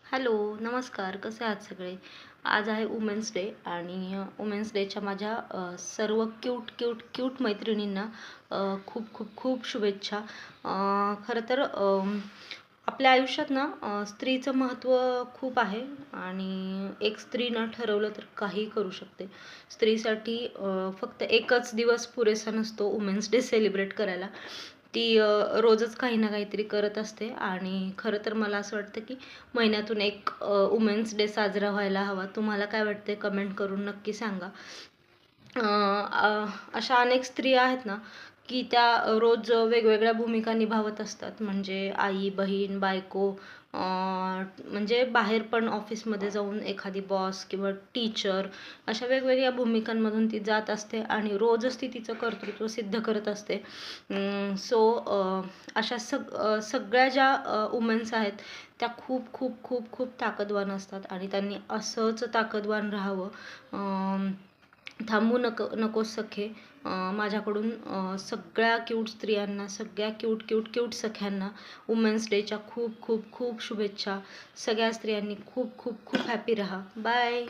Hello, नमस्कार. कसे आहात सगळे? आज आहे वुमेन्स डे आणि वुमेन्स डेच्या माझ्या सर्व क्यूट, क्यूट, क्यूट मैत्रिणींना खूप, खूप, खूप शुभेच्छा. खरं तर आपल्या आयुष्यात ना स्त्रीचं महत्त्व खूप आहे आणि एक स्त्रीनं ठरवलं तर काहीही करू शकते. स्त्रीसाठी फक्त एकच दिवस पुरेसा नसतो वुमेन्स डे सेलिब्रेट करायला. ती रोजच काही ना काहीतरी करत असते आणि खरं तर मला असं वाटतं की महिन्यातून एक वुमेन्स डे साजरा व्हायला हवा. तुम्हाला काय वाटते कमेंट करून नक्की सांगा. अशा अनेक स्त्रिया आहेत ना की त्या रोज वेगवेगळ्या भूमिका निभावत असतात. म्हणजे आई, बहीण, बायको, म्हणजे बाहेर पण ऑफिसमध्ये जाऊन एखादी बॉस किंवा टीचर अशा वेगवेगळ्या भूमिकांमधून ती जात असते आणि रोजच ती तिचं कर्तृत्व सिद्ध करत असते. सो अशा सगळ्या ज्या वुमेन्स आहेत त्या खूप खूप खूप खूप ताकदवान असतात आणि त्यांनी असंच ताकदवान राहावं. थांबू नकोस सखे. माझ्याकडून सगळ्या क्यूट स्त्रियांना, सगळ्या क्यूट क्यूट क्यूट सख्यांना वुमेन्स डेच्या खूप खूप खूप शुभेच्छा. सगळ्या स्त्रियांनी खूप खूप खूप हॅपी राहा. बाय.